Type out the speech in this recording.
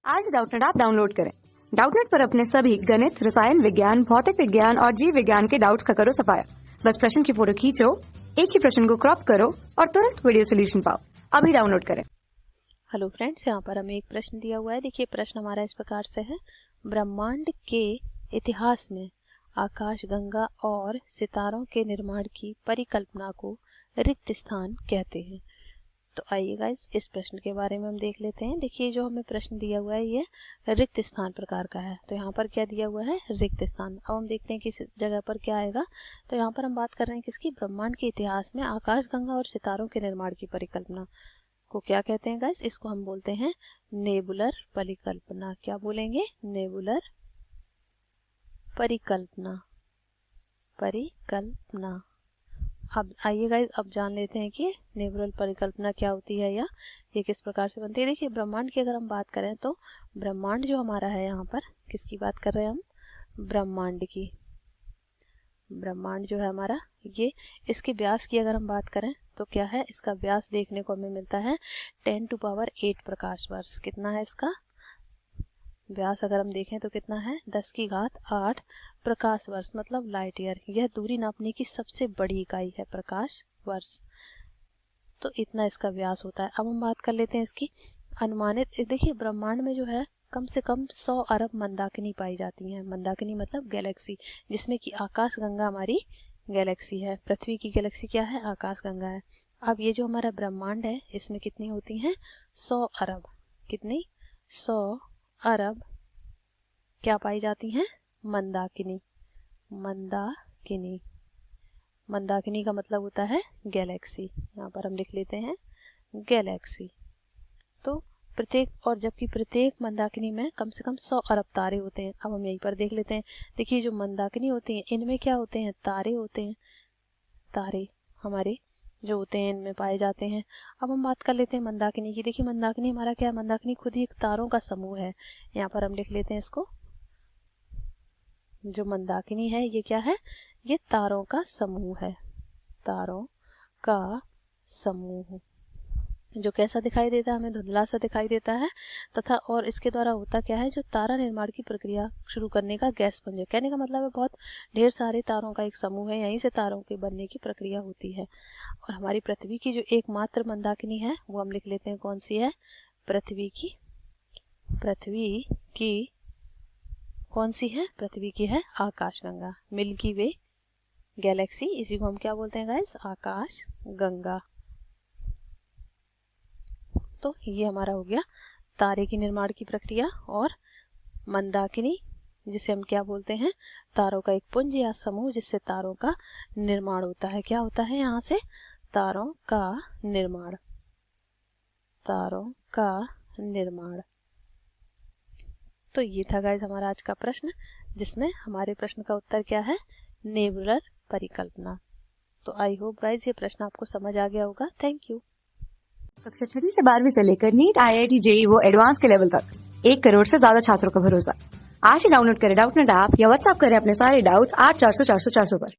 आज Doubtnut app download करें। Doubtnut पर अपने सभी गणित, रसायन विज्ञान, भौतिक विज्ञान और जीव विज्ञान के डाउट्स का करो सफाया। बस प्रश्न की फोटो खींचो, एक ही प्रश्न को क्रॉप करो और तुरंत वीडियो सोल्यूशन पाओ। अभी डाउनलोड करें। हेलो फ्रेंड्स, यहाँ पर हमें एक प्रश्न दिया हुआ है। देखिए प्रश्न हमारा इस प्रकार से है, ब्रह्मांड के इतिहास में आकाशगंगा और सितारों के निर्माण की परिकल्पना को रिक्त स्थान कहते हैं। तो आइए गाइस इस प्रश्न के बारे में हम देख लेते हैं। देखिए जो हमें प्रश्न दिया हुआ है ये रिक्त स्थान प्रकार का है। तो यहाँ पर क्या दिया हुआ है, रिक्त स्थान। अब हम देखते हैं किस जगह पर क्या आएगा। तो यहाँ पर हम बात कर रहे हैं किसकी, ब्रह्मांड के इतिहास में आकाशगंगा और सितारों के निर्माण की परिकल्पना को क्या कहते हैं गाइस, इसको हम बोलते हैं नेबुलर परिकल्पना। क्या बोलेंगे, नेबुलर परिकल्पना। परिकल्पना। अब आइए गाइस अब जान लेते हैं कि नेबुलर परिकल्पना क्या होती है या ये किस प्रकार से बनती है। देखिए ब्रह्मांड की अगर हम बात करें तो ब्रह्मांड जो हमारा है, यहाँ पर किसकी बात कर रहे हैं हम, ब्रह्मांड की। ब्रह्मांड जो है हमारा ये, इसके व्यास की अगर हम बात करें तो क्या है, इसका व्यास देखने को हमें मिलता है 10⁸ प्रकाश वर्ष। कितना है इसका व्यास, अगर हम देखें तो कितना है 10⁸ प्रकाश वर्ष, मतलब लाइट ईयर। यह दूरी नापने की सबसे बड़ी इकाई है, प्रकाश वर्ष। तो इतना इसका व्यास होता है। अब हम बात कर लेते हैं इसकी अनुमानित। देखिए ब्रह्मांड में जो है कम से कम 100 अरब मंदाकिनी पाई जाती हैं। मंदाकिनी मतलब गैलेक्सी, जिसमें कि आकाशगंगा हमारी गैलेक्सी है। पृथ्वी की गैलेक्सी क्या है, आकाशगंगा है। अब ये जो हमारा ब्रह्मांड है इसमें कितनी होती हैं, 100 अरब। कितनी, 100 अरब क्या पाई जाती हैं, मंदाकिनी। मंदाकिनी, मंदाकिनी का मतलब होता है गैलेक्सी। यहाँ पर हम लिख लेते हैं गैलेक्सी। तो प्रत्येक, और जबकि प्रत्येक मंदाकिनी में कम से कम 100 अरब तारे होते हैं। अब हम यहीं पर देख लेते हैं। देखिए जो मंदाकिनी होती हैं इनमें क्या होते हैं, तारे होते हैं। तारे हमारे जो होते हैं इनमें पाए जाते हैं। अब हम बात कर लेते हैं मंदाकिनी की। देखिए मंदाकिनी हमारा क्या है, मंदाकिनी खुद ही एक तारों का समूह है। यहाँ पर हम लिख लेते हैं इसको, जो मंदाकिनी है ये क्या है, ये तारों का समूह है। तारों का समूह जो कैसा दिखाई देता है, हमें धुंधला सा दिखाई देता है। तथा और इसके द्वारा होता क्या है, जो तारा निर्माण की प्रक्रिया शुरू करने का गैस पुंज। कहने का मतलब है बहुत ढेर सारे तारों का एक समूह है, यहीं से तारों के बनने की प्रक्रिया होती है। और हमारी पृथ्वी की जो एकमात्र मंदाकिनी है वो हम लिख लेते हैं कौन सी है, पृथ्वी की। पृथ्वी की कौन सी है, पृथ्वी की है आकाशगंगा, मिल्की वे गैलेक्सी। इसी को हम क्या बोलते हैं गाइस, आकाशगंगा। तो ये हमारा हो गया तारे की निर्माण की प्रक्रिया। और मंदाकिनी जिसे हम क्या बोलते हैं, तारों का एक पुंज या समूह जिससे तारों का निर्माण होता है। क्या होता है यहाँ से, तारों का निर्माण। तारों का निर्माण। तो ये था गाइस हमारा आज का प्रश्न, जिसमें हमारे प्रश्न का उत्तर क्या है, नेबुलर परिकल्पना। तो आई होप गाइस ये प्रश्न आपको समझ आ गया होगा। Thank you. कक्षा 6 से 12वीं से लेकर नीट, IIT, JEE वो एडवांस के लेवल तक 1 करोड़ से ज्यादा छात्रों का भरोसा। आज ही डाउनलोड करें डाउटनेट ऐप या व्हाट्सएप करें अपने सारे डाउट्स 8400 400 400 पर।